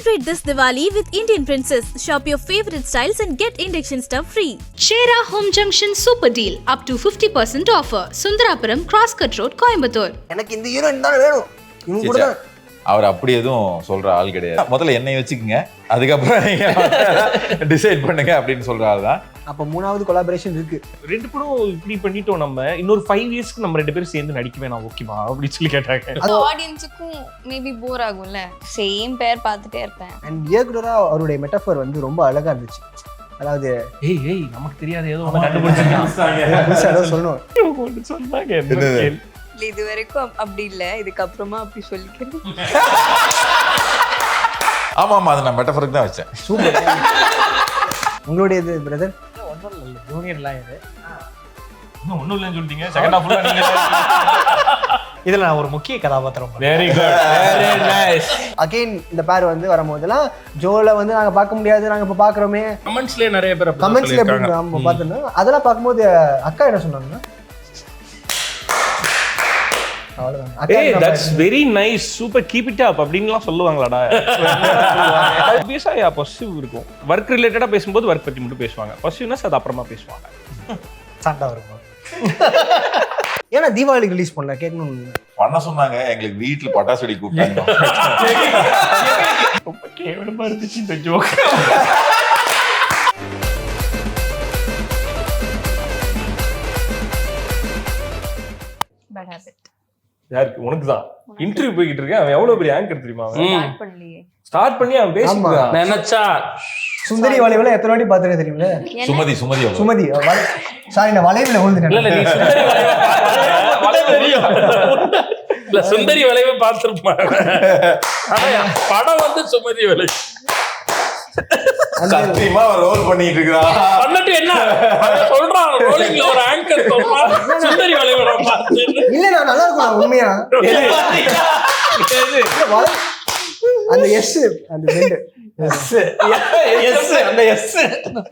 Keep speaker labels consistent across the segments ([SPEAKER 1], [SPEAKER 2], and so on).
[SPEAKER 1] Celebrate this Diwali with Indian Princess. Shop your favorite styles and get induction stuff free.
[SPEAKER 2] Shera Home Junction Super Deal up to 50% offer. Sundarapuram Crosscut Road, Coimbatore.
[SPEAKER 3] எனக்கு இந்த heroine தான் வேணும். இவங்க கூட தான்.
[SPEAKER 4] அவர் அப்படி எதுவும் சொல்ற ஆள் கிடையாது. முதல்ல என்னை வச்சுக்கோங்க, அதுக்கப்புறம் நீங்க டிசைட் பண்ணுங்க அப்படின்னு சொல்ற ஆள் தான்.
[SPEAKER 3] அப்ப மூணாவது கொலாபரேஷன் இருக்கு.
[SPEAKER 5] ரெண்டு படம் இப்படி பண்ணிட்டோம், நம்ம இன்னொரு 5 இயர்ஸ்க்கு நம்ம ரெண்டு பேரும் சேர்ந்து நடிக்க வேணாம் ஓகேவா அப்படின்னு சொல்லி கேட்டாங்க.
[SPEAKER 6] அது ஆடியன்ஸுக்கும் மேபி போர் ஆகும்ல, சேம் பேர் பார்த்துட்டே இருப்பேன்.
[SPEAKER 3] அண்ட் இயக்குனரா அவருடைய மெட்டாஃபர் வந்து ரொம்ப அழகா இருந்துச்சு. அதாவது
[SPEAKER 5] ஏய் நமக்கு தெரியாது ஏதோ ஒன்று கண்டுபிடிச்சிருக்காங்க
[SPEAKER 3] சொல்லணும்
[SPEAKER 5] சொன்னாங்க.
[SPEAKER 6] இது வரைக்கும் அப்படி இல்ல, இதுக்கப்புறமா அப்படி சொல்லிக்கிறேன்.
[SPEAKER 4] ஆமா அது நான் மெட்டாஃபருக்கு தான் வச்சேன்.
[SPEAKER 3] சூப்பர். உங்களுடைய இது பிரதர்
[SPEAKER 5] ஒன்றும் இல்லை, ஜூனியர்லாம் இது ஒன்றும் இல்லைன்னு சொல்லிட்டீங்க. செகண்ட் ஹாஃப்ல நீங்க
[SPEAKER 7] இதுல நான் ஒரு முக்கிய கதாபாத்திரம்.
[SPEAKER 5] Very good, very nice.
[SPEAKER 3] Again இந்த பேர் வந்து வரும்போதெல்லாம் ஜோல வந்து நாங்க பார்க்க முடியாது, நாங்க இப்ப பாக்குறோமே
[SPEAKER 5] கமெண்ட்ஸ்லயே நிறைய பேர்
[SPEAKER 3] கமெண்ட்ஸ்ல நம்ம பார்த்தோம். அதெல்லாம் பார்க்கும்போது அக்கா என்ன சொன்னாங்கன்னா
[SPEAKER 5] ஏய் that's very nice, super, keep it up அப்படின்லாம் சொல்லுவாங்களாடா. பேசாயா பாசிட்டிவ் இருக்கும். ஒர்க் ரிலேட்டடா பேசும்போது ஒர்க் பத்தி மட்டும் பேசுவாங்க, பாசிட்டிவ்னஸ் அது அப்புறமா பேசுவாங்க.
[SPEAKER 7] சண்டை வருமா?
[SPEAKER 3] ஏன்னா தீபாவளிக்கு ரிலீஸ் பண்ணல கேட்கணும்
[SPEAKER 4] பண்ண சொன்னாங்க. எங்களுக்கு வீட்டுல பட்டாசு வெடி கூப்பிட்டாங்க.
[SPEAKER 5] ரொம்ப கேவலமா இருந்துச்சு இந்த ஜோக்.
[SPEAKER 6] Bad habit.
[SPEAKER 5] யாருக்கு? உனக்கு தான். இன்டர்வியூ போய்கிட்டு இருக்கேன். அவன் எவ்வளவு பெரிய ஆங்கர் தெரியுமா? அவன்
[SPEAKER 6] ஸ்டார்ட் பண்ணலையே.
[SPEAKER 5] ஸ்டார்ட் பண்ணி அவன் பேசிட்டான். நினைச்சா
[SPEAKER 3] சுந்தரி வளைவுல எத்தனை வாட்டி பாத்துறேன் தெரியுங்களா?
[SPEAKER 4] சுமதி
[SPEAKER 3] சுமதி சாரி நான் வளைவுல விழுந்துட்டேன்.
[SPEAKER 5] இல்ல நீ சுந்தரி வளைவு தெரியும் இல்ல, சுந்தரி வளைவே பார்த்திருப்பான். ஆனா படம் வந்து சுமதி வளைவு.
[SPEAKER 4] சத்தியமா ரோல் பண்ணிட்டு இருக்கான்.
[SPEAKER 5] பண்ணிட்டு என்ன சொல்றான்? ரோலிங்ல ஒரு ஆங்கர் சொல்றான் சுந்தரி வளைவு நான் பார்த்தேன்.
[SPEAKER 3] இல்ல நான் நல்லா இருக்கும் உண்மையா. அந்த எஸ் அந்த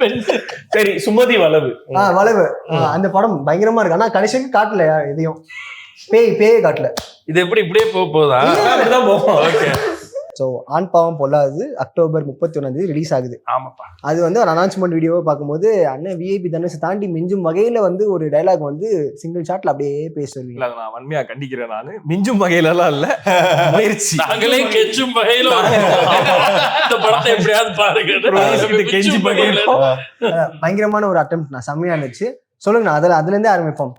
[SPEAKER 3] பெண்ட்
[SPEAKER 5] சரி சுமதி வளைவு.
[SPEAKER 3] வளைவு அந்த படம் பயங்கரமா இருக்கு. ஆனா கடைசிக்கு காட்டல எதையும். பேயே காட்டல.
[SPEAKER 5] இது எப்படி இப்படியே போகுதா? அப்படிதான் போகும். ஓகே.
[SPEAKER 3] ஸோ ஆண் பாவம் பொல்லாது அக்டோபர் 31 ரிலீஸ் ஆகுது.
[SPEAKER 5] ஆமாப்பா.
[SPEAKER 3] அது வந்து ஒரு அனௌன்ஸ்மெண்ட் வீடியோவை பார்க்கும்போது அண்ணன் விஐபி தனுஷை தாண்டி மிஞ்சும் வகையில வந்து ஒரு டைலாக் வந்து சிங்கிள் ஷாட்ல அப்படியே பேசுவீங்க.
[SPEAKER 5] இல்ல நான் வன்மையா கண்டிக்கிறேன். நானு மிஞ்சும் வகையில எல்லாம் இல்ல, முயற்சி. நாங்களே கெஞ்சும் வகையில இந்த படத்தை எப்படியாவது பாருங்க. கெஞ்சும் வகையில
[SPEAKER 3] பயங்கரமான ஒரு அட்டெம்ப்ட். நான் செம்மையா இருந்துச்சு. சொல்லுங்க, அதுல இருந்தே ஆரம்பிப்போம்.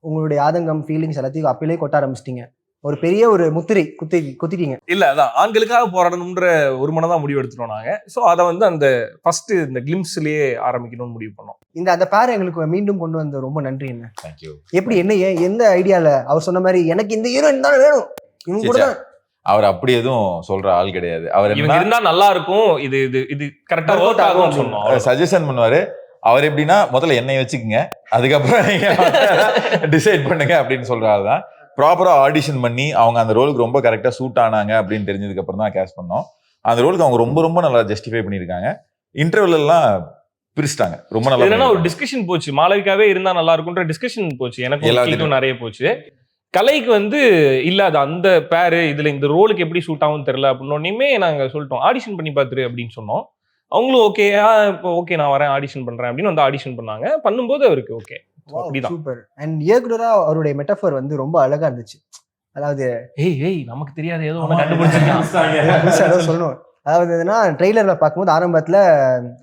[SPEAKER 3] உங்களுடைய ஆதங்கம் ஃபீலிங்ஸ் எல்லாத்தையும் அப்பயிலே கொட்ட ஆரம்பிச்சிட்டீங்க. ஒரு பெரிய ஒரு முத்திரை குத்திட்டீங்க.
[SPEAKER 5] இல்ல அதான் ஆண்களுக்காக போராடணும்ன்ற ஒரு மனதான் முடிவு எடுத்துட்டோம் நாங்க. ஸோ அதை வந்து அந்த ஃபர்ஸ்ட் இந்த கிளிம்ஸ்லயே ஆரம்பிக்கணும்னு முடிவு பண்ணோம்.
[SPEAKER 3] அந்த பேரை எங்களுக்கு மீண்டும் கொண்டு வந்த ரொம்ப நன்றி. என்ன
[SPEAKER 4] தேங்க்யூ.
[SPEAKER 3] எப்படி என்ன எந்த ஐடியால அவர் சொன்ன மாதிரி எனக்கு இந்த ஹீரோயின் தான் வேணும் இவங்க கூட தான்.
[SPEAKER 4] அவர் அப்படி எதுவும் சொல்ற ஆள் கிடையாது. அவர்
[SPEAKER 5] இவங்க இருந்தா நல்லா இருக்கும், இது இது இது கரெக்டா ஒர்க் ஆகும்னு சொன்னோம்.
[SPEAKER 4] சஜஷன் பண்ணுவாரு. அவர் எப்படின்னா முதல்ல என்னை வச்சுக்கோங்க, அதுக்கப்புறம் நீங்க டிசைட் பண்ணுங்க அப்படின்னு சொல்ற ஆள் தான். ப்ராப்பரா ஆடிஷன் பண்ணி அவங்க அந்த ரோலுக்கு ரொம்ப கரெக்டா சூட் ஆனாங்க அப்படின்னு தெரிஞ்சதுக்கு அப்புறம் தான் கேஸ்ட் பண்ணோம். அந்த ரோலுக்கு அவங்க ரொம்ப ரொம்ப நல்லா ஜஸ்டிஃபை பண்ணியிருக்காங்க. இன்டர்வியூல எல்லாம் பிரிச்சிட்டாங்க ரொம்ப நல்லா.
[SPEAKER 5] என்னன்னா ஒரு டிஸ்கஷன் போச்சு, மாளவிகாவே இருந்தா நல்லா இருக்கும்ன்ற டிஸ்கஷன் போச்சு. எனக்கு நிறைய போச்சு. கலைக்கு வந்து இல்ல அது அந்த பேரு இதுல இந்த ரோலுக்கு எப்படி சூட் ஆகும் தெரியல அப்படின்னோடனே நாங்க சொல்லிட்டோம் ஆடிஷன் பண்ணி பாத்துரு அப்படின்னு சொன்னோம். அவங்களும் ஓகே இப்போ ஓகே நான் வரேன் ஆடிஷன் பண்றேன் அப்படின்னு வந்து ஆடிஷன் பண்ணாங்க. பண்ணும்போது அவருக்கு ஓகே.
[SPEAKER 3] சூப்பர். அண்ட் இயக்குனரா அவருடைய மெட்டாஃபர் வந்து ரொம்ப அழகா இருந்துச்சு. அதாவது
[SPEAKER 5] ஏய் நமக்கு தெரியாது ஏதோ ஒன்று கண்டுபிடிச்சிருக்காங்க
[SPEAKER 3] சொல்லணும். அதாவது என்னன்னா ட்ரெய்லர்ல பார்க்கும்போது ஆரம்பத்துல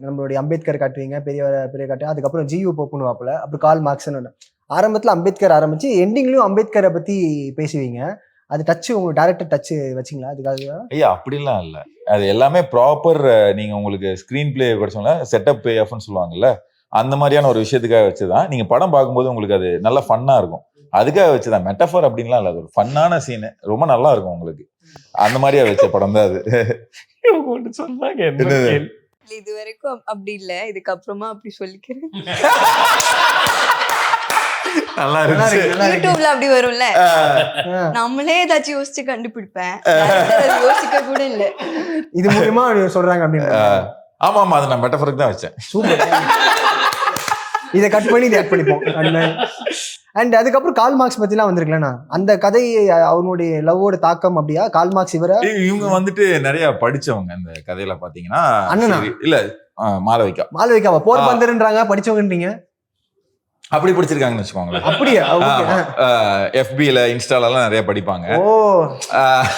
[SPEAKER 3] நம்மளுடைய அம்பேத்கர் காட்டுவீங்க, பெரிய காட்டு, அதுக்கப்புறம் ஜியு போப்புன்னு வாப்புல, அப்புறம் கால் மார்க்ஸ்ன்னு ஆரம்பத்துல அம்பேத்கர் ஆரம்பிச்சு எண்டிங்லயும் அம்பேத்கரை பத்தி பேசுவீங்க. அது டச் உங்க டைரக்டர் டச் வச்சிங்களா? அதுக்காக
[SPEAKER 4] ஐயா அப்படிலாம் இல்ல, அது எல்லாமே ப்ராப்பர். நீங்க உங்களுக்கு ஸ்கிரீன் பிளே படிச்சோம்ல செட்டப் பே ஆஃப்னு சொல்லுவாங்கல்ல, அந்த மாதிரியான ஒரு விஷயத்துக்காக வச்சுதான். நீங்க படம் பார்க்கும்போது உங்களுக்கு அது நல்ல ஃபன்னா இருக்கும், அதுக்காக வச்சுதான். மெட்டாஃபர் அப்படின்லாம் இல்ல, அது ஒரு ஃபன்னான சீனு, ரொம்ப நல்லா இருக்கும் உங்களுக்கு. அந்த மாதிரியா வச்ச படம் தான் அது.
[SPEAKER 5] சொன்னாங்க
[SPEAKER 6] இது வரைக்கும் அப்படி இல்ல, இதுக்கப்புறமா அப்படி சொல்லிக்கிறேன்.
[SPEAKER 4] நல்லா இருக்கு.
[SPEAKER 6] யூடியூப்ல அப்படி வரும்ல, நம்மளே ஏதாச்சும் யோசிச்சு கண்டுபிடிப்பேன், யோசிக்க கூட இல்ல.
[SPEAKER 3] இது மூலமா சொல்றாங்க அப்படின்னு.
[SPEAKER 4] ஆமா அது நான் மெட்டாஃபருக்கு தான் வச்சேன்.
[SPEAKER 3] சூப்பர். இதை கட் பண்ணி இதை ஆட் பண்ணிப்போம். அண்ட் அதுக்கப்புறம் கால் மார்க்ஸ் பத்திலாம் வந்திருக்கலண்ணா, அந்த கதை அவனுடைய லவ்வோட தாக்கம் அப்படியா? கால் மார்க்ஸ் இவரை
[SPEAKER 4] இவங்க வந்துட்டு நிறைய படிச்சவங்க அந்த கதையில பாத்தீங்கன்னா.
[SPEAKER 3] அண்ணனா?
[SPEAKER 4] இல்ல மாளவிகாவா
[SPEAKER 3] போர்பந்தர்ன்றாங்க, படிச்சவங்கன்றீங்க.
[SPEAKER 4] அப்படி படிச்சிருக்காங்கன்னு வச்சுக்கோங்களேன்.
[SPEAKER 3] அப்படியா?
[SPEAKER 4] FB-ல இன்ஸ்டால எல்லாம் நிறைய படிப்பாங்க.
[SPEAKER 3] ஓ,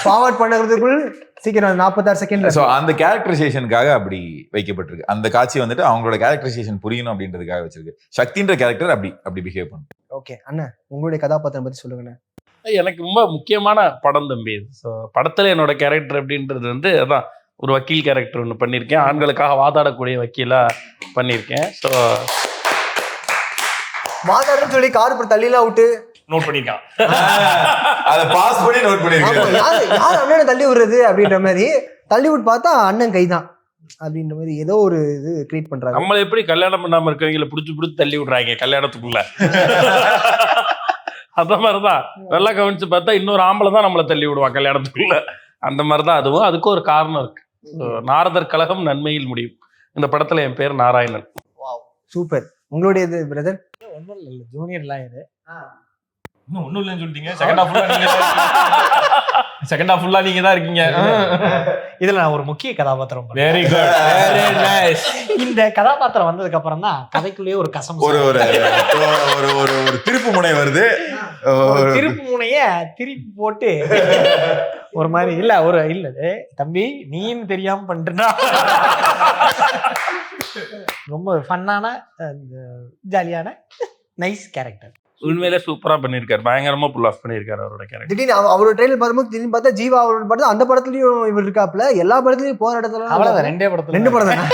[SPEAKER 3] ஃபார்வர்ட் பண்ணுறதுக்குள் சீக்கிரம் 46 செகண்ட்ல.
[SPEAKER 4] ஸோ அந்த கேரக்டரைசேஷனுக்காக அப்படி வைக்கப்பட்டிருக்கு. அந்த காட்சி வந்துட்டு அவங்களோட கேரக்டரைசேஷன் புரியணும் அப்படின்றதுக்காக வச்சிருக்கு. சக்தின்ற கேரக்டர் அப்படி பிஹேவ் பண்ணும்.
[SPEAKER 3] ஓகே அண்ணா, உங்களுடைய கதாபாத்திரம் பத்தி சொல்லுங்கண்ணா.
[SPEAKER 8] எனக்கு ரொம்ப முக்கியமான படம் தம்பி. ஸோ படத்தில் என்னோட கேரக்டர் அப்படின்றது வந்து அதான் ஒரு வக்கீல் கேரக்டர் ஒன்று பண்ணியிருக்கேன். ஆண்களுக்காக வாதாடக்கூடிய வக்கீலாக பண்ணியிருக்கேன். ஸோ
[SPEAKER 3] வாதாடுன்னு சொல்லி கார் தள்ளிலாம் விட்டு
[SPEAKER 5] நோட் பண்ணிருக்கான்.
[SPEAKER 4] அதை பாஸ் பண்ணி நோட் பண்ணிருக்கேன்.
[SPEAKER 3] யார் அண்ணனை தள்ளி விடுறது அப்படின்ற மாதிரி தள்ளி விட்டு பார்த்தா அண்ணன் கைதான் அப்படின்ற மாதிரி ஏதோ ஒரு இது கிரியேட் பண்றாங்க.
[SPEAKER 8] நம்மளை எப்படி கல்யாணம் பண்ணாமல் இருக்கவங்களை பிடிச்சி தள்ளி விடுறாங்க கல்யாணத்துக்குள்ள. அந்த மாதிரிதான் நல்லா கவனிச்சு பார்த்தா இன்னொரு ஆம்பளை தான் நம்மளை தள்ளி விடுவான் கல்யாணத்துக்குள்ள. அந்த மாதிரிதான் அதுவும். அதுக்கு ஒரு காரணம் இருக்கு. நாரதர் கழகம் நன்மையில் முடியும். இந்த படத்துல என் பேர் நாராயணன்.
[SPEAKER 3] சூப்பர். உங்களுடைய இது பிரதர்?
[SPEAKER 7] ஒன்றும் இல்லை, ஜூனியர்லாம் இது.
[SPEAKER 5] இன்னும் ஒண்ணும் இல்லைன்னு சொல்லிட்டீங்க. செகண்ட் ஹாஃப் ஃபுல்லா நீங்க தான் இருக்கீங்க.
[SPEAKER 7] இதுல நான் ஒரு முக்கிய கதாபாத்திரம்.
[SPEAKER 5] Very good, very nice.
[SPEAKER 7] இந்த கதாபாத்திரம் வந்ததுக்கு அப்புறம் தான் கதைக்குள்ளேயே ஒரு கசம்,
[SPEAKER 4] ஒரு திருப்பு முனை வருது.
[SPEAKER 7] திருப்பு முனைய திருப்பி போட்டு ஒரு மாதிரி இல்ல தம்பி நீன்னு தெரியாம பண்றா. ரொம்ப ஃபன்னான ஜாலியான நைஸ் கேரக்டர்.
[SPEAKER 8] உண்மையிலே சூப்பரா பண்ணிருக்காரு. பயங்கரமா புல் ஆஃப் பண்ணிருக்காரு அவரோட கேரக்டர்.
[SPEAKER 3] திடீர்னு அவரோட ட்ரெயிலர் பார்க்கும்போது திடீர்னு பார்த்தா ஜீவா அவரோட படத்துல அந்த படத்துலயும் இவர் இருக்காப்ல. எல்லா படத்துலயும் போற இடத்துல
[SPEAKER 7] அவ்வளவுதான், ரெண்டு படம் தானே.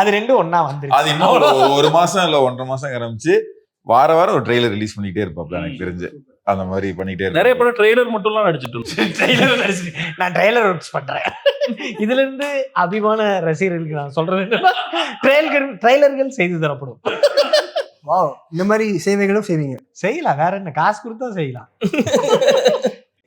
[SPEAKER 7] அது ரெண்டும் ஒன்னா வந்து
[SPEAKER 4] அது இன்னும் ஒரு மாசம் இல்ல 1.5 மாசம் ஆரம்பிச்சு வாரம் ஒரு ட்ரெய்லர் ரிலீஸ் பண்ணிட்டே இருப்பாப்ல. எனக்கு தெரிஞ்சு அந்த மாதிரி பண்ணிட்டே
[SPEAKER 8] நிறைய படம் ட்ரெய்லர் மட்டும்லாம் நடிச்சிட்டு
[SPEAKER 7] நான் ட்ரெய்லர் ஒர்க்ஸ் பண்றேன். இதுல இருந்து அபிமான ரசிகர்களுக்கு நான் சொல்றது ட்ரெய்லர்கள் செய்து தரப்படும்.
[SPEAKER 3] வாவ், இந்த மாதிரி சேவைகளும்
[SPEAKER 7] செய்யலாம். வேற என்ன, காசு கொடுத்தா செய்யலாம்.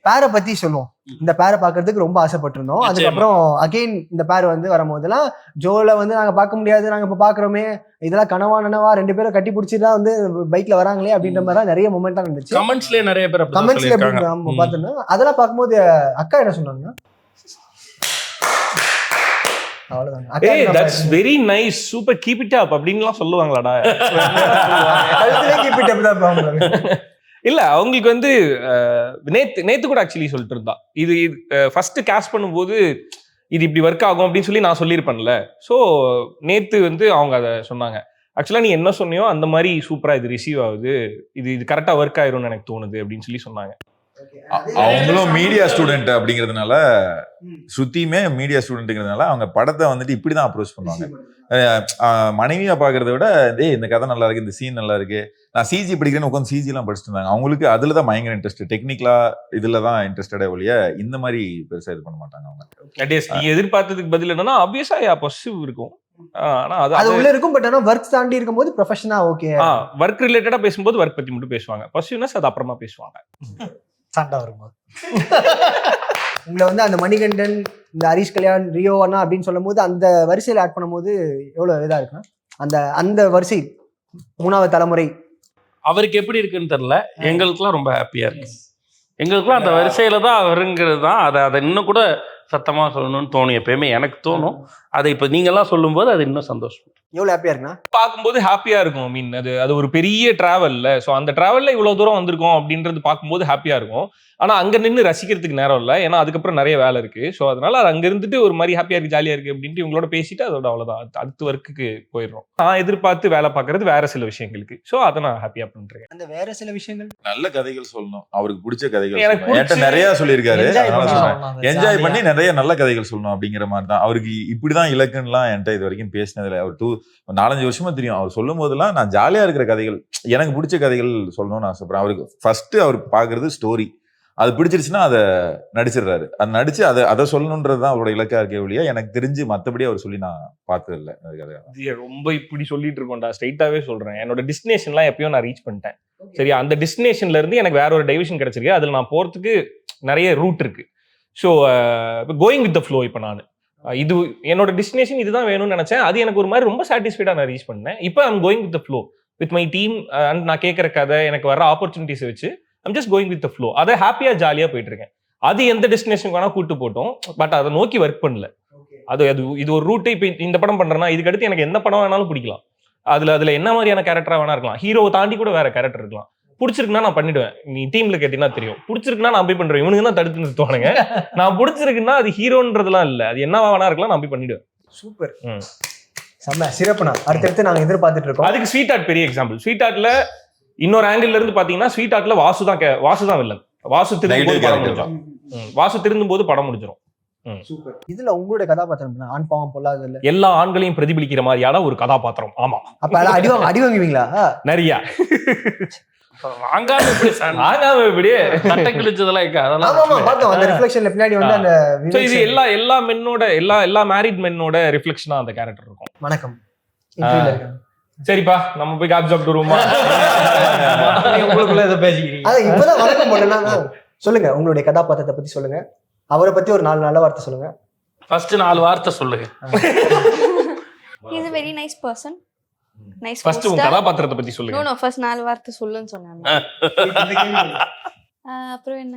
[SPEAKER 3] பேரை பத்தி சொல்லுவோம். இந்த பேரை பாக்குறதுக்கு ரொம்ப ஆசைப்பட்டிருந்தோம். அதுக்கப்புறம் அகைன் இந்த பேர் வந்து வரும்போதெல்லாம் ஜோல வந்து நாங்க பார்க்க முடியாது, நாங்க இப்ப பாக்குறோமே, இதெல்லாம் கனவா நனவா 2 பேரும் கட்டி பிடிச்சிதான் வந்து பைக்ல வராங்களே அப்படின்ற மாதிரி நிறைய மொமெண்டா இருந்துச்சு.
[SPEAKER 8] கமெண்ட்ஸ்லயே நிறைய பேர்
[SPEAKER 3] கமெண்ட்ஸ்ல பாத்துருந்தோம். அதெல்லாம் பார்க்கும்போது அக்கா என்ன சொன்னாங்கன்னா,
[SPEAKER 5] அவ்வளவுதான், that's very nice, super, keep it up அப்படின்லாம் சொல்லுவாங்களாடா. இல்ல அவங்களுக்கு வந்து நேத்து கூட ஆக்சுவலி சொல்லிட்டு இருந்தா, இது ஃபர்ஸ்ட் கேஸ்ட் பண்ணும்போது இது இப்படி ஒர்க் ஆகும் அப்படின்னு சொல்லி நான் சொல்லியிருப்பேன்ல. ஸோ நேத்து வந்து அவங்க அதை சொன்னாங்க. ஆக்சுவலா நீ என்ன சொன்னியோ அந்த மாதிரி சூப்பரா இது ரிசீவ் ஆகுது, இது கரெக்டா ஒர்க் ஆயிரும்னு எனக்கு தோணுது அப்படின்னு சொல்லி சொன்னாங்க.
[SPEAKER 4] அவங்களும் மீடியா ஸ்டூடெண்ட் அப்படிங்கிறதுனால, ஸ்ருதியுமே மீடியா ஸ்டூடெண்ட்ங்கிறதுனால அவங்க படத்தை வந்துட்டு இப்படிதான் அப்ரோச் பண்ணுவாங்க. மனைவியா பாக்குறத விட இந்த கதை நல்லா இருக்கு, இந்த சீன் நல்லா இருக்கு, நான் சிஜி படிக்கிறேன்னு உட்காந்து சிஜி எல்லாம் படிச்சுட்டு இருந்தாங்க. அவங்களுக்கு அதுலதான் பயங்கர இன்ட்ரெஸ்ட், டெக்னிக்கலா இதுலதான் இன்ட்ரெஸ்டடே ஒழிய இந்த மாதிரி பெருசா இது பண்ண மாட்டாங்க அவங்க.
[SPEAKER 5] நீ எதிர்பார்த்ததுக்கு பதில் என்னன்னா ஆப்வியஸா பொசிட்டிவ் இருக்கும். ஆனா அது
[SPEAKER 3] உள்ள இருக்கும். பட் ஆனா ஒர்க் தாண்டி இருக்கும்போது ப்ரொஃபஷனா ஓகே,
[SPEAKER 5] ஒர்க் ரிலேட்டடா பேசும்போது ஒர்க் பத்தி மட்டும் பேசுவாங்க. பாசிட்டிவ்னஸ் அது அப்புறமா பேசுவாங்க
[SPEAKER 7] சண்டை வரும்போது.
[SPEAKER 3] உங்களை வந்து அந்த மணிகண்டன், இந்த ஹரிஷ் கல்யாண், ரியோ அண்ணா அப்படின்னு சொல்லும் போது அந்த வரிசையில் ஆட் பண்ணும்போது எவ்வளவு இதா இருக்குன்னா, அந்த வரிசை 3வது தலைமுறை
[SPEAKER 8] அவருக்கு எப்படி இருக்குன்னு தெரியல. எங்களுக்குலாம் ரொம்ப ஹாப்பியா இருக்கு. எங்களுக்குலாம் அந்த வரிசையில தான் அவருங்கிறது தான். அதை இன்னும் கூட சத்தமா சொல்லணும்னு தோணும். எப்பயுமே எனக்கு தோணும். அதை இப்ப நீங்கெல்லாம் சொல்லும் போது அது இன்னும் சந்தோஷம்.
[SPEAKER 3] எவ்வளவு ஹாப்பியா இருக்குன்னா,
[SPEAKER 5] பார்க்கும்போது ஹாப்பியா இருக்கும். ஐ மீன் அது ஒரு பெரிய டிராவல்ல. ஸோ அந்த டிராவல்ல இவ்வளவு தூரம் வந்திருக்கோம் அப்படின்றது பார்க்கும்போது ஹாப்பியா இருக்கும். ஆனா அங்க நின்று ரசிக்கிறதுக்கு நேரம் இல்லை, ஏன்னா அதுக்கப்புறம் நிறைய வேலை இருக்கு. ஸோ அதனால அது அங்க இருந்துட்டு ஒரு மாதிரி ஹாப்பியா இருக்கு, ஜாலியா இருக்கு அப்படின்ட்டு இவங்களோட பேசிட்டு அதோட அவ்வளவுதான், அடுத்த ஒர்க்குக்கு போயிடுறோம். நான் எதிர்பார்த்து வேலை பார்க்கறது வேற சில விஷயங்களுக்கு. ஸோ அதை நான் ஹாப்பியா பண்றேன்.
[SPEAKER 3] அந்த வேற சில விஷயங்கள்,
[SPEAKER 4] நல்ல கதைகள் சொல்லணும், அவருக்கு பிடிச்ச கதைகள் எனக்கு நிறைய சொல்லியிருக்காரு. என்ஜாய் பண்ணி நிறைய நல்ல கதைகள் சொல்லணும் அப்படிங்கிற மாதிரி தான். அவருக்கு இப்படிதான் இலக்குன்னுலாம் என்கிட்ட இது வரைக்கும் பேசினதுல. அவர் 4-5 வருஷமா தெரியும். அவர் சொல்லும் போதெல்லாம் நான் ஜாலியா இருக்கிற கதைகள், எனக்கு பிடிச்ச கதைகள் சொல்லணும்னு ஆசைப்படுறேன். அவருக்கு ஃபர்ஸ்ட் அவர் பாக்குறது ஸ்டோரி, அது பிடிச்சிருச்சுன்னா அதை நடிச்சிடுறாரு. அது நடிச்சு அதை சொல்லணுன்றது தான் அவரோட இலக்கா இருக்கே ஒழிய எனக்கு தெரிஞ்சு மற்றபடி அவர் சொல்லி நான் பார்த்தது இல்லை.
[SPEAKER 5] ரொம்ப இப்படி சொல்லிட்டு இருக்கோம்டா, ஸ்ட்ரைட்டாவே சொல்றேன். என்னோட டெஸ்டினேஷன்லாம் எப்பயும் நான் ரீச் பண்ணிட்டேன். சரியா, அந்த டெஸ்டினேஷன்ல இருந்து எனக்கு வேற ஒரு டைவிஷன் கிடைச்சிருக்கு. அதுல நான் போறதுக்கு நிறைய ரூட் இருக்கு. So going with the flow. இப்போ நான் இது என்னோட டெஸ்டினேஷன் இதுதான் வேணும்னு நினைச்சேன். அது எனக்கு ஒரு மாதிரி ரொம்ப சாட்டிஸ்ஃபைடா நான் ரீச் பண்ணேன். இப்போ I'm going with the flow. With my team and நான் கேட்குற கதை எனக்கு வர ஆப்பர்ச்சுனிட்டிஸை வச்சு I'm just going with the flow. அதை ஹாப்பியா ஜாலியா போயிட்டு இருக்கேன். அது எந்த டெஸ்டினேஷனுக்கு வேணா கூட்டு போட்டோம், பட் அதை நோக்கி ஒர்க் பண்ணல. இது ஒரு ரூட்டை. இப்போ இந்த படம் பண்றேன்னா இதுக்கு அடுத்து எனக்கு எந்த படம் வேணாலும் பிடிக்கலாம். அதுல என்ன மாதிரியான கேரக்டரா வேணா இருக்கலாம், ஹீரோவை தாண்டி கூட வேற கேரக்டர் இருக்கலாம். பிடிச்சிருக்குன்னா நான் பண்ணிடுவேன். நீ டீம்ல கேட்டீங்கன்னா தெரியும். பிடிச்சிருக்குன்னா நான் போய் பண்றேன். இவனுக்கு தான் தடுத்து நிறுத்துவானுங்க. நான் பிடிச்சிருக்குன்னா அது ஹீரோன்றதுலாம் இல்ல, அது என்னவா வேணா இருக்கலாம், நான் போய் பண்ணிடுவேன்.
[SPEAKER 3] சூப்பர், செம்ம சிறப்புனா. அடுத்தடுத்து நாங்க எதிர்பார்த்துட்டு இருக்கோம்.
[SPEAKER 5] அதுக்கு ஸ்வீட் ஆர்ட் பெரிய எக்ஸாம்பிள். ஸ்வீட் ஆர்ட்ல இன்னொரு ஆங்கிள் இருந்து பாத்தீங்கன்னா ஸ்வீட் ஆர்ட்ல வாசு தான் வில்லன். வாசு திருந்தும் போது படம் முடிஞ்சிடும்.
[SPEAKER 3] சூப்பர். இதுல உங்களுடைய கதாபாத்திரம் ஆண் பாவம் பொல்லாததுல
[SPEAKER 5] எல்லா ஆண்களையும் பிரதிபலிக்கிற மாதிரியான ஒரு கதாபாத்திரம். ஆமா.
[SPEAKER 3] அப்ப அடி வாங்குவீங்களா? நிறைய
[SPEAKER 8] வாங்காம
[SPEAKER 5] இப்படியே
[SPEAKER 8] சட்டை கிழிச்சதெல்லாம் இருக்கு.
[SPEAKER 5] இது எல்லா மென்னோட எல்லா மேரிட் மென்னோட ரிஃப்ளெக்ஷனா அந்த கேரக்டர் இருக்கும்.
[SPEAKER 3] வணக்கம்.
[SPEAKER 5] சரிப்பா, நம்ம போய் காபி சாப்பிட்டு வருவோமா?
[SPEAKER 7] உங்களுக்குள்ள இதை பேசிக்கிறீங்க.
[SPEAKER 3] இப்பதான் வணக்கம் பண்ணலாம். சொல்லுங்க, உங்களுடைய கதாபாத்திரத்தை பத்தி சொல்லுங்க. அவரை பத்தி ஒரு 4 நல்ல வார்த்தை சொல்லுங்க.
[SPEAKER 8] ஃபர்ஸ்ட் 4 வார்த்தை சொல்லுங்க.
[SPEAKER 6] He is a very nice person. Nice.
[SPEAKER 5] First உங்க கதாபாத்திரத்தை பத்தி சொல்லுங்க.
[SPEAKER 6] No, first 4 வார்த்தை சொல்லுன்னு சொன்னாங்க. அப்புறம் என்ன,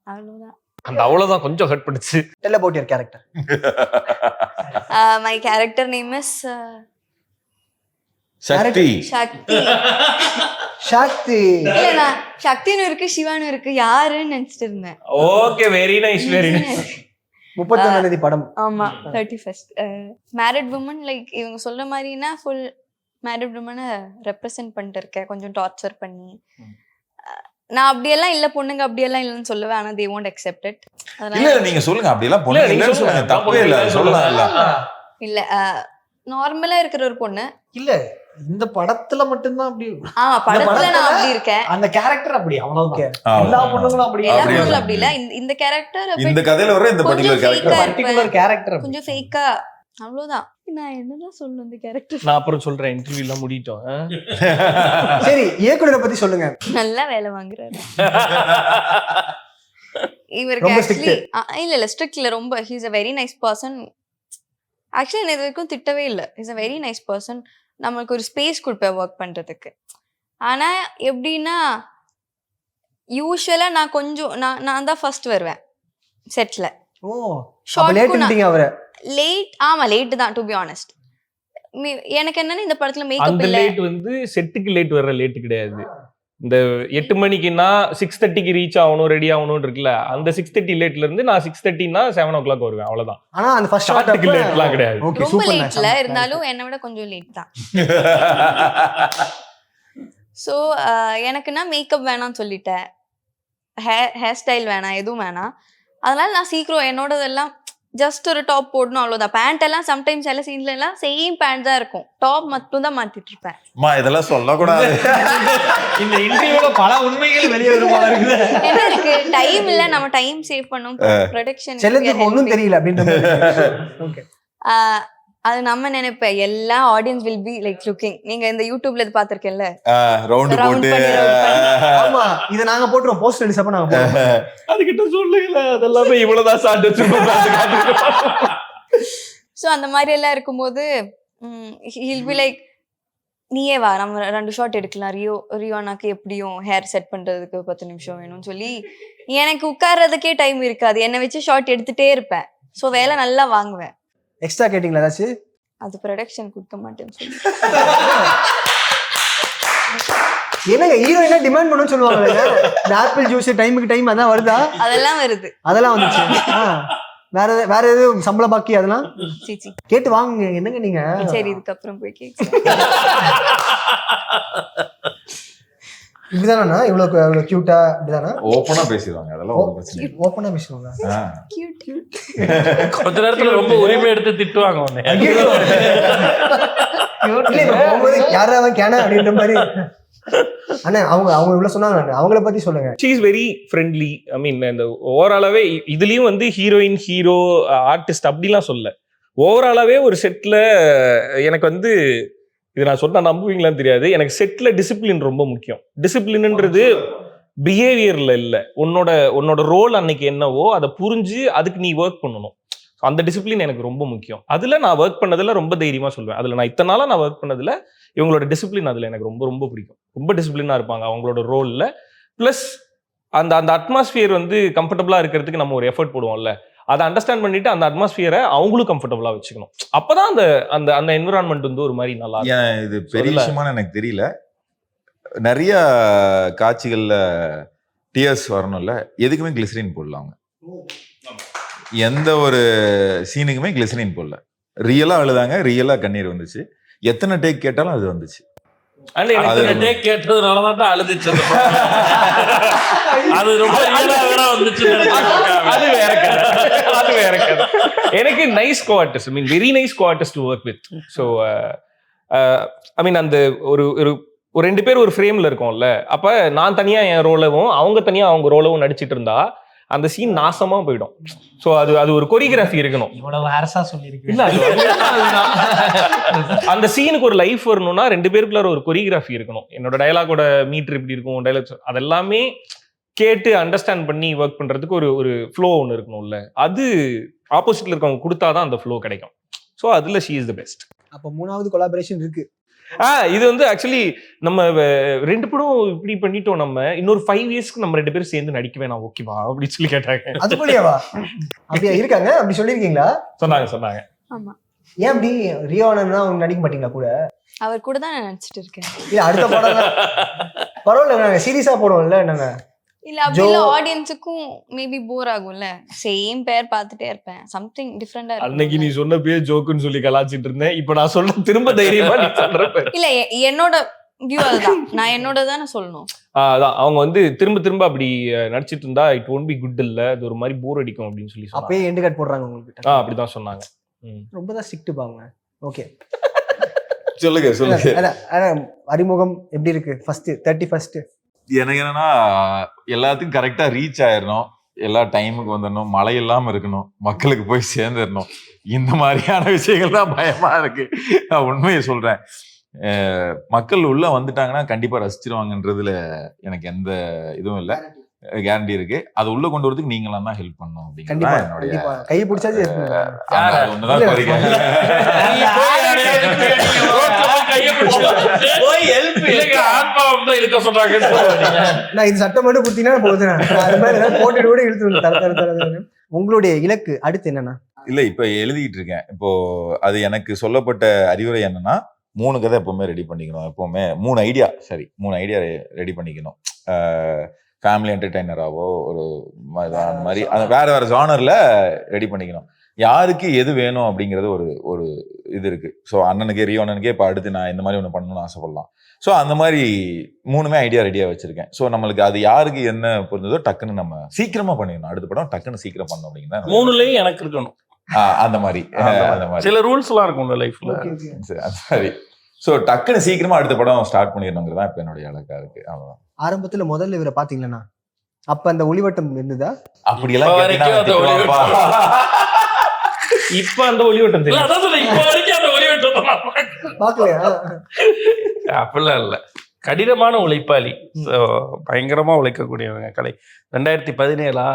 [SPEAKER 6] அவ்வளவுதான்.
[SPEAKER 5] அந்த அவ்வளவுதான் கொஞ்சம் ஹர்ட் பண்ணுச்சு.
[SPEAKER 3] Tell about your character.
[SPEAKER 6] My character name is
[SPEAKER 4] சக்தி.
[SPEAKER 3] சக்தி.
[SPEAKER 6] இல்ல, நான் சக்தினு இருக்கு, சிவானு இருக்கு, யாருன்னு நினைச்சிட்டு இருந்தேன்.
[SPEAKER 5] Okay, very nice, very nice.
[SPEAKER 3] 31ஆம் தேதி படம்.
[SPEAKER 6] ஆமா, 31st. மேரிட் உமன், லைக் இவங்க சொல்ற மாதிரினா ஃபுல் மேரிட் உமனை ரெப்ரசென்ட் பண்ணிட்டு இருக்கேன், கொஞ்சம் டார்ச்சர் பண்ணி. நான் அப்படியெல்லாம் இல்ல, பொண்ணுங்க அப்படியெல்லாம் இல்லைன்னு சொல்லுவேன், ஆனா they won't accept it.
[SPEAKER 4] இல்ல நீங்க சொல்லுங்க, அப்படியெல்லாம் பொண்ணுங்க இல்லன்னு சொல்லுங்க, தப்பே இல்ல, சொல்லலாம்.
[SPEAKER 6] இல்ல, நார்மலா இருக்கிற ஒரு பொண்ணு.
[SPEAKER 7] இல்ல, இந்த படத்துல மட்டும்தான் அப்படி.
[SPEAKER 6] ஆமா, படத்துல நான் அப்படி இருக்கேன்.
[SPEAKER 7] அந்த கேரக்டர் அப்படி, அவ்வளவுதான். எல்லா பொண்ணுங்களும் அப்படி.
[SPEAKER 6] எல்லா பொண்ணுங்களும் அப்படி இல்ல. இந்த கேரக்டர்,
[SPEAKER 4] இந்த கதையில வர இந்த பர்టిక్యులர்
[SPEAKER 7] கேரக்டர்
[SPEAKER 6] கொஞ்சம் ஃபேக்கா, அவ்வளவுதான். நான் என்னதான் சொல்லணும் இந்த கேரக்டர்?
[SPEAKER 5] நான் அப்புறம் சொல்றேன், இன்டர்வியூ எல்லாம் முடிட்டோம்.
[SPEAKER 3] சரி, இயக்குனரை பத்தி சொல்லுங்க.
[SPEAKER 6] நல்லா வேலை வாங்குறாரு இவருக்கு. ஆக்சுவலி இல்ல ஸ்ட்ரிக்ட் இல்ல, ரொம்ப he is a very nice person. Actually நான் இது வரைக்கும் திட்டவே இல்லை. he is a very nice person. நம்மளுக்கு ஒரு ஸ்பேஸ் கொடுப்பேன் ஒர்க் பண்றதுக்கு. ஆனா எப்படின்னா, யூஸ்வலா நான் கொஞ்சம் நான் தான் ஃபர்ஸ்ட் வருவேன் செட்ல. லேட். ஆமா, லேட் தான், டு பி ஆனஸ்ட். எனக்கு என்னன்னா, இந்த படத்துல மேக்கப் இல்ல.
[SPEAKER 5] லேட் வந்து செட்டுக்கு லேட் வர்ற லேட் கிடையாது. இந்த 8 மணிக்குன்னா 6:30க்கு ரீச் ஆகணும், ரெடி ஆகணும்னு இருக்குல்ல, அந்த 6:30 லேட்ல இருந்து நான் 6:30னா 7 o'clock வருவேன், அவ்வளவுதான்.
[SPEAKER 3] ஆனா அந்த ஃபர்ஸ்ட்
[SPEAKER 5] ஷாட்டுக்கு லேட்லாம் கிடையாது.
[SPEAKER 6] ரொம்ப லேட்ல இருந்தாலும் என்னை விட கொஞ்சம் லேட் தான். ஸோ எனக்குன்னா மேக்கப் வேணாம்னு சொல்லிட்டேன், ஹேர் ஸ்டைல் வேணாம், எதுவும் வேணாம். அதனால நான் சீக்கிரம் என்னோடதெல்லாம் ஜஸ்ட் ஒரு டாப் போடணும், அவ்வளவுதான். பேண்ட் எல்லாம் சம்டைம்ஸ் சில சீன்ல எல்லாம் சேம் பேண்ட் தான் இருக்கும், டாப் மட்டும் தான் மாத்திட்டு இருப்பேன்.
[SPEAKER 4] இதெல்லாம் சொல்லக்கூடாது.
[SPEAKER 7] இந்த இன்டர்வியூல பல உண்மைகள் வெளியே வருமா இருக்குது.
[SPEAKER 6] என்ன இருக்கு, டைம் இல்ல, நம்ம டைம் சேவ் பண்ணணும், ப்ரொடக்ஷன்
[SPEAKER 3] செல்லத்துக்கு ஒண்ணும் தெரியல அப்படின்ற மாதிரி. ஓகே,
[SPEAKER 6] அது நம்ம நினைப்பேன், எல்லா audience will be like looking. நீங்க இந்த யூடியூப்ல இது பாத்திருக்கேன்ல,
[SPEAKER 4] ரவுண்ட் போட்டு.
[SPEAKER 3] ஆமா, இத நாங்க போட்றோம், போஸ்ட் ரிலீஸ் அப்ப நாங்க போடுறோம்.
[SPEAKER 5] அதுகிட்ட சொல்லுங்கள, அதெல்லாம் இவ்வளவுதான் ஷாட் வச்சிருக்கோம்.
[SPEAKER 6] சோ அந்த மாதிரி எல்லாம் இருக்கும்போது ஹில் பி லைக், நீயே வா, நம்ம 2 ஷாட் எடுக்கலாம், ரியோனாக்கு எப்படியும் ஹேர் செட் பண்றதுக்கு 10 நிமிஷம் வேணும்னு சொல்லி எனக்கு உட்கார்றதுக்கே டைம் இருக்காது. என்னை வச்சு ஷாட் எடுத்துட்டே இருப்பேன். சோ வேலை நல்லா வாங்குவேன்.
[SPEAKER 3] எக்ஸ்ட்ரா கேட்டிங்களா ஏதாச்சும்?
[SPEAKER 6] அது ப்ரொடக்ஷன் கொடுக்க மாட்டேன்னு சொல்லி.
[SPEAKER 3] என்னங்க ஹீரோயினா டிமாண்ட் பண்ணனும் சொல்லுவாங்க. இந்த ஆப்பிள் ஜூஸ் டைமுக்கு டைம் அதான் வருதா?
[SPEAKER 6] அதெல்லாம் வருது.
[SPEAKER 3] அதெல்லாம் வந்துச்சு. வேற எதுவும் சம்பள பாக்கி அதெல்லாம்
[SPEAKER 6] சீச்சி
[SPEAKER 3] கேட்டு வாங்குங்க. என்னங்க நீங்க?
[SPEAKER 6] சரி, இதுக்கு அப்புறம் போய் கேட்க.
[SPEAKER 3] இப்படிதானா? இவ்வளவு கியூட்டா இப்படிதானா?
[SPEAKER 4] ஓப்பனா பேசிடுவாங்க, அதெல்லாம் ஒரு பிரச்சனை இல்லை.
[SPEAKER 3] ஓப்பனா பேசுவாங்க.
[SPEAKER 6] கியூட்.
[SPEAKER 8] கொஞ்ச நேரத்துல ரொம்ப உரிமை எடுத்து திட்டுவாங்க உன்னை.
[SPEAKER 3] யாரா அவன் கேனா அப்படின்ற மாதிரி. அண்ணா அவங்க இவ்வளவு சொன்னாங்க, அவங்கள பத்தி சொல்லுங்க.
[SPEAKER 5] she is very friendly. I mean, இந்த ஓவராலாவே இதுலயும் வந்து ஹீரோயின், ஹீரோ, ஆர்டிஸ்ட் அப்படிலாம் சொல்ல, ஓவராலாவே ஒரு செட்ல எனக்கு வந்து, இது நான் சொன்னா நம்புவீங்களான்னு தெரியாது, எனக்கு செட்ல டிசிப்ளின் ரொம்ப முக்கியம். டிசிப்ளின்ன்றது பிஹேவியர்ல இல்ல, உன்னோட ரோல் அன்னைக்கு என்னவோ அதை புரிஞ்சு அதுக்கு நீ ஒர்க் பண்ணணும். அந்த டிசிப்ளின் எனக்கு ரொம்ப முக்கியம். அதுல நான் ஒர்க் பண்ணதுல ரொம்ப தைரியமா சொல்லுவேன். அதுல நான் இத்தனை நாளா நான் ஒர்க் பண்ணதுல இவங்களோட டிசிப்ளின் அதில் எனக்கு ரொம்ப ரொம்ப பிடிக்கும். ரொம்ப டிசிப்ளினாக இருப்பாங்க அவங்களோட ரோலில். ப்ளஸ் அந்த அந்த அட்மாஸ்பியர் வந்து கம்ஃபர்டபுளாக இருக்கிறதுக்கு நம்ம ஒரு எஃபர்ட் போடுவோம்ல, அதை அண்டர்ஸ்டாண்ட் பண்ணிட்டு அந்த அட்மாஸ்பியரை அவங்களும் கம்ஃபர்டபுளாக வச்சுக்கணும். அப்போதான் அந்த அந்த அந்த என்விரான்மெண்ட் வந்து ஒரு மாதிரி நல்லா இருக்கும்.
[SPEAKER 4] ஏன் இது பெரிய விஷயமான எனக்கு தெரியல. நிறைய காட்சிகளில் டியர்ஸ் வரணும்ல, எதுக்குமே கிளிசரின் போடலாம். எந்த ஒரு சீனுக்குமே கிளிசரின் போடல. ரியலாக அழுதாங்க, ரியலாக கண்ணீர் வந்துச்சு. எத்தனை டேக் கேட்டாலும் அது வந்துச்சு.
[SPEAKER 8] கேட்டதுனாலதான் அழுதுச்சு. அது ரொம்ப வந்துச்சு.
[SPEAKER 5] அது வேற கதை, அது வேற கதை. எனக்கு nice co-artist, I mean very nice co-artist to work with. So I mean அந்த ஒரு ஒரு 2 பேர் ஒரு ஃப்ரேம்ல இருக்கோம்ல, அப்ப நான் தனியா என் ரோலவும் அவங்க தனியா அவங்க ரோலவும் நடிச்சிட்டு இருந்தா அந்த சீன் நாசமா போயிடும். ஸோ அது ஒரு கொரியோகிராஃபி இருக்கணும்.
[SPEAKER 7] இவ்வளவு அரசா சொல்லியிருக்கேன்.
[SPEAKER 5] இல்ல அந்த சீனுக்கு ஒரு லைஃப் வரணும்னா 2 பேருக்குள்ள ஒரு கொரியோகிராஃபி இருக்கணும். என்னோட டயலாகோட மீட்டர் இப்படி இருக்கும், டயலாக் அதெல்லாமே கேட்டு அண்டர்ஸ்டாண்ட் பண்ணி ஒர்க் பண்றதுக்கு ஒரு ஃப்ளோ ஒன்று இருக்கணும்ல. அது ஆப்போசிட்ல இருக்கவங்க கொடுத்தாதான் அந்த ஃப்ளோ கிடைக்கும். ஸோ அதுல ஷீ இஸ் த பெஸ்ட்.
[SPEAKER 3] அப்போ 3வது கொலாபரேஷன் இருக்கு.
[SPEAKER 5] இது வந்து ஆக்சுவலி நம்ம 2 படம் இப்படி பண்ணிட்டோம். நம்ம இன்னொரு 5 இயர்ஸ்க்கு நம்ம 2 பேரும் சேர்ந்து நடிக்க வேணாம் ஓகேவா அப்படின்னு சொல்லி கேட்டாங்க.
[SPEAKER 3] அது போலியாவா? அப்படியா இருக்காங்க? அப்படி சொல்லியிருக்கீங்களா?
[SPEAKER 5] சொன்னாங்க.
[SPEAKER 6] ஆமா.
[SPEAKER 3] ஏன் அப்படி? ரியோனா அவங்க நடிக்க மாட்டீங்களா கூட?
[SPEAKER 6] அவர் கூட தான் நான் நடிச்சிட்டு இருக்கேன்.
[SPEAKER 3] இல்ல அடுத்த படம் பரவாயில்ல, நாங்க சீரியஸா போடுவோம்ல நாங்க.
[SPEAKER 6] இல்ல அப்படி இல்ல, ஆடியன்ஸுக்கும் மேபி போர் ஆகும்ல. சேம் பேர் பார்த்துட்டே இருப்பேன், சம்திங் டிஃபரெண்டா இருக்கும்.
[SPEAKER 5] அன்னைக்கு நீ சொன்ன பேர் ஜோக்குன்னு சொல்லி கலாச்சிட்டு இருந்தேன். இப்ப நான் சொல்ல திரும்ப தைரியமா நீ சொல்ற பேர்
[SPEAKER 6] இல்ல என்னோட வியூ அதுதான். நான் என்னோட தானே சொல்லணும்.
[SPEAKER 5] அதான் அவங்க வந்து திரும்ப அப்படி நடிச்சிட்டு இருந்தா இட் ஒன்ட் பி குட் இல்ல, அது ஒரு மாதிரி போர் அடிக்கும் அப்படின்னு சொல்லி சொன்னாங்க.
[SPEAKER 3] அப்பயே எண்டு கட் போடுறாங்க உங்களுக்கு.
[SPEAKER 5] அப்படிதான் சொன்னாங்க.
[SPEAKER 3] ரொம்ப தான் ஸ்ட்ரிக்ட் பாங்க. ஓகே
[SPEAKER 4] சொல்லுங்க.
[SPEAKER 3] அறிமுகம் எப்படி இருக்கு? ஃபர்ஸ்ட் 31st
[SPEAKER 4] எனக்கு என்னன்னா எல்லாத்துக்கும் கரெக்டா ரீச் ஆயிடணும், எல்லா டைமுக்கு வந்துடணும், மழை இல்லாம இருக்கணும், மக்களுக்கு போய் சேர்ந்துடணும். இந்த மாதிரியான விஷயங்கள் தான் பயமா இருக்கு. நான் உண்மையை சொல்றேன். மக்கள் உள்ள வந்துட்டாங்கன்னா கண்டிப்பா ரசிச்சிருவாங்கன்றதுல எனக்கு எந்த இதுவும் இல்லை, கேரண்டி இருக்கு. அது உள்ள கொண்டு வரதுக்கு நீங்களாம் தான் ஹெல்ப் பண்ணணும் அப்படிங்கிறது என்னுடைய
[SPEAKER 3] கை பிடிச்சாச்சு.
[SPEAKER 4] ஒண்ணுதான் கோரிக்கை.
[SPEAKER 3] நான் இது சட்டம் மட்டும் கொடுத்தீங்கன்னா போதும், அது மாதிரி ஏதாவது போட்டுட்டு கூட இழுத்து. உங்களுடைய இலக்கு அடுத்து என்னன்னா?
[SPEAKER 4] இல்ல இப்ப எழுதிட்டு இருக்கேன். இப்போ அது எனக்கு சொல்லப்பட்ட அறிவுரை என்னன்னா 3 கதை எப்பவுமே ரெடி பண்ணிக்கணும். எப்பவுமே 3 ஐடியா ரெடி பண்ணிக்கணும். ஃபேமிலி என்டர்டெய்னராவோ ஒரு அந்த மாதிரி வேற ஜானர்ல ரெடி பண்ணிக்கணும். யாருக்கு எது வேணும் அப்படிங்கிறது ஒரு இது இருக்கு. ஸோ ரியோ அண்ணனுக்கே இப்போ அடுத்து நான் இந்த மாதிரி ஒன்று பண்ணணும்னு ஆசைப்படலாம். ஸோ அந்த மாதிரி 3மே ஐடியா ரெடியாக வச்சிருக்கேன். ஸோ நம்மளுக்கு அது யாருக்கு என்ன பொருந்ததோ டக்குன்னு நம்ம சீக்கிரமா பண்ணிடணும். அடுத்த படம் டக்குன்னு சீக்கிரம் பண்ணணும் அப்படிங்கிறத
[SPEAKER 8] 3லயும் எனக்கு இருக்கணும்.
[SPEAKER 4] அந்த மாதிரி
[SPEAKER 8] சில ரூல்ஸ் எல்லாம் இருக்கும் லைஃப்ல.
[SPEAKER 4] அந்த மாதிரி ஸோ டக்குன்னு சீக்கிரமா அடுத்த படம் ஸ்டார்ட் பண்ணிடணுங்கிறது தான் இப்போ என்னுடைய இலக்கா இருக்கு. அவ்வளோதான்.
[SPEAKER 3] ஆரம்பத்துல முதல்ல இவரை பாத்தீங்களா? அப்ப அந்த ஒளிவட்டம் இருந்ததா?
[SPEAKER 4] அப்படியெல்லாம்
[SPEAKER 5] இப்ப அந்த ஒளிவட்டம்
[SPEAKER 3] பாக்கலையா?
[SPEAKER 8] அப்படிலாம் இல்ல, கடினமான உழைப்பாளி, பயங்கரமா உழைக்கக்கூடியவங்க. கலை 2017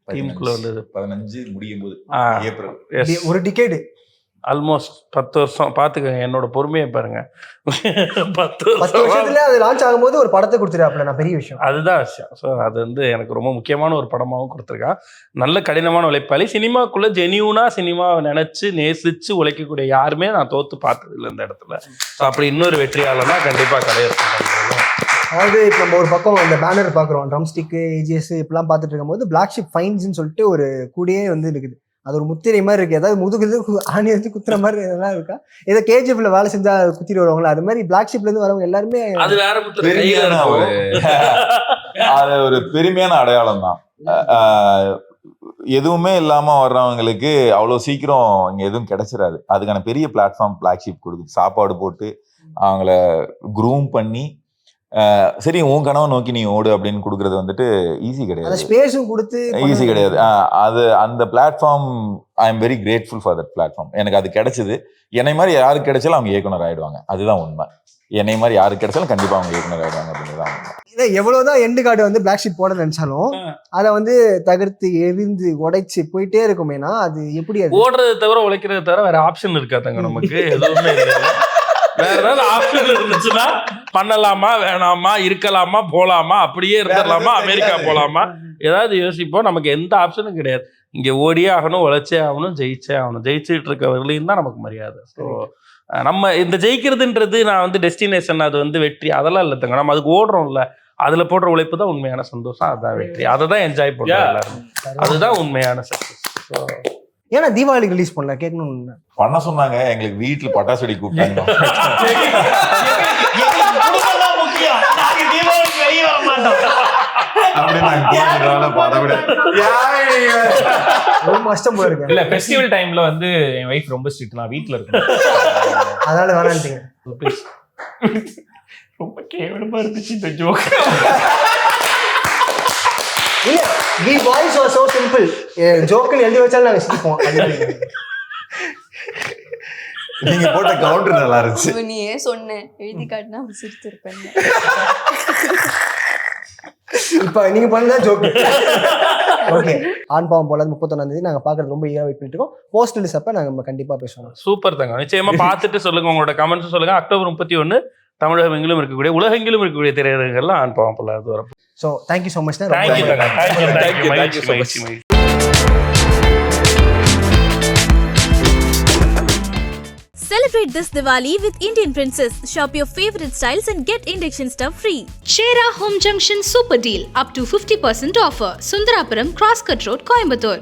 [SPEAKER 8] டீமுக்குள்ள வந்தது.
[SPEAKER 4] 15 முடியும் போது
[SPEAKER 8] ஏப்ரல்.
[SPEAKER 3] ஒரு டிகேடு,
[SPEAKER 8] ஆல்மோஸ்ட் 10 வருஷம். பாத்துக்கங்க என்னோட பொறுமையை பாருங்க. 10
[SPEAKER 3] வருஷத்துல அது லான்ச் ஆகும்போது ஒரு படத்தை கொடுத்துருக்காப்ல, நான் பெரிய விஷயம்.
[SPEAKER 8] அதுதான் விஷயம். ஸோ அது வந்து எனக்கு ரொம்ப முக்கியமான ஒரு படமாகவும் கொடுத்துருக்கான். நல்ல கடினமான உழைப்பாளி. சினிமாக்குள்ள ஜெனியூனா சினிமாவை நினைச்சு நேசிச்சு உழைக்கக்கூடிய யாருமே நான் தோத்து பார்த்தது இல்லை இந்த இடத்துல. ஸோ அப்படி இன்னொரு வெற்றியாளர்னா கண்டிப்பா கிடையாது.
[SPEAKER 3] அதாவது இப்போ நம்ம ஒரு பக்கம் இந்த பேனர் பாக்குறோம், ட்ரம் ஸ்டிக்கு, ஏஜிஎஸ் இப்பெல்லாம் பார்த்துட்டு இருக்கும்போது பிளாக் ஷிப் ஃபைன்ஸ்ன்னு சொல்லிட்டு ஒரு கூடியே வந்து இருக்குது. அது ஒரு முத்திரை மாதிரி இருக்கு. ஏதாவது முதுகுது ஆணி வச்சு குத்துற மாதிரி இதெல்லாம் இருக்கா? ஏதோ கேஜிஎஃப்ல வேலை செஞ்சா குத்திட்டு வருவாங்களா, அது மாதிரி பிளாக் ஷிப்ல இருந்து வரவங்க எல்லாருமே
[SPEAKER 8] அது வேற
[SPEAKER 4] அது ஒரு பெருமையான அடையாளம் தான். எதுவுமே இல்லாம வர்றவங்களுக்கு அவ்வளவு சீக்கிரம் இங்க எதுவும் கிடைச்சிடாது. அதுக்கான பெரிய பிளாட்ஃபார்ம் பிளாக் ஷிப் கொடுக்குது. சாப்பாடு போட்டு அவங்கள குரூம் பண்ணி சரி உன் கனவை நோக்கி நீ ஓடு அப்படின்னு கொடுக்கறது வந்துட்டு ஈஸி கிடையாது.
[SPEAKER 3] ஸ்பேஸும் கொடுத்து
[SPEAKER 4] ஈஸி கிடையாது. அது அந்த platform I am very grateful for that platform. எனக்கு அது கிடைச்சது. என்னை மாதிரி யாருக்கு கிடைச்சாலும் அவங்க இயக்குனர் ஆயிடுவாங்க, அதுதான் உண்மை. என்னை மாதிரி யாருக்கு கிடைச்சாலும் கண்டிப்பா அவங்க இயக்குனர் ஆயிடுவாங்க அப்படிங்கிறதான் உண்மை.
[SPEAKER 3] எவ்வளவுதான் எண்டு கார்டு வந்து பிளாக் ஷீட் போட நினைச்சாலும் அதை வந்து தகர்த்து எரிந்து உடைச்சு போயிட்டே இருக்குமேனா அது எப்படி? அது
[SPEAKER 8] ஓடுறது தவிர உழைக்கிறது தவிர வேற ஆப்ஷன் இருக்காதாங்க நமக்கு. எதுவுமே இல்லை. வேற ஏதாவது ஆப்ஷன் இருந்துச்சுன்னா பண்ணலாமா வேணாமா இருக்கலாமா போலாமா அப்படியே இருந்துடலாமா அமெரிக்கா போலாமா ஏதாவது யோசிப்போம். நமக்கு எந்த ஆப்ஷனும் கிடையாது. இங்கே ஓடியே ஆகணும், உழைச்சே ஆகணும், ஜெயிச்சே ஆகணும். ஜெயிச்சுட்டு இருக்கவர்களையும் தான் நமக்கு மரியாதை. ஸோ நம்ம இந்த ஜெயிக்கிறதுன்றது நான் வந்து டெஸ்டினேஷன், அது வந்து வெற்றி அதெல்லாம் இல்லை தங்க. நம்ம அதுக்கு ஓடுறோம்ல, அதுல போடுற உழைப்பு தான் உண்மையான சந்தோஷம், அதுதான் வெற்றி, அதை தான் என்ஜாய் பண்ணுறோம் எல்லாரும். அதுதான் உண்மையான சக்ஸஸ்.
[SPEAKER 3] ஏன்னா தீபாவளி ரிலீஸ் பண்ணல கேட்கணும்னு
[SPEAKER 4] பண்ண சொன்னாங்க. எங்களுக்கு வீட்டுல பட்டாசு வெடி கூப்பிட்டாங்க.
[SPEAKER 3] ரொம்ப கஷ்டம் போல இருக்கு.
[SPEAKER 5] இல்ல ஃபெஸ்டிவல் டைம்ல வந்து என் வைஃப் ரொம்ப ஸ்ட்ரிக்ட், நான் வீட்ல இருக்கேன்
[SPEAKER 3] அதனால வேணான்ட்டீங்க.
[SPEAKER 5] ரொம்ப கேவலமா இருந்துச்சு இந்த ஜோக்.
[SPEAKER 3] இல்ல the voice was so simple. ஜோக்குன்னு எழுதி வச்சாலும் நாங்க சிரிப்போம்.
[SPEAKER 4] நீங்க போட்ட கவுண்டர் நல்லா இருந்துச்சு.
[SPEAKER 6] நீ ஏன் சொன்ன எழுதி காட்டினா சிரிச்சிருப்பேன்.
[SPEAKER 3] இப்ப நீங்க பண்ணதான் ஜோக்கு. ஓகே, ஆண் பாவம் போல 31 நாங்க பாக்குறது ரொம்ப ஈகரா வெயிட் பண்ணிட்டு இருக்கோம். போஸ்ட் ரிலீஸ் அப்ப நாங்க கண்டிப்பா பேசுவோம்.
[SPEAKER 8] சூப்பர் தங்க, நிச்சயமா பார்த்துட்டு சொல்லுங்க, உங்களோட கமெண்ட்ஸ் சொல்லுங்க. அக்டோபர் 31 தமிழகம் எங்கிலும் இருக்கக்கூடிய உலகெங்கிலும் இருக்கக்கூடிய திரையரங்குகள்லாம் ஆண் பாவம் போல அது வரும்.
[SPEAKER 3] So thank you so much.
[SPEAKER 8] Thank you தங்க, தேங்க்யூ மகிழ்ச்சி மகிழ்ச்சி.
[SPEAKER 1] Celebrate this Diwali with Indian Princess. Shop your favorite styles and get induction stuff free.
[SPEAKER 2] Chera Home Junction Super Deal up to 50% offer. Sundarapuram Crosscut Road, Coimbatore.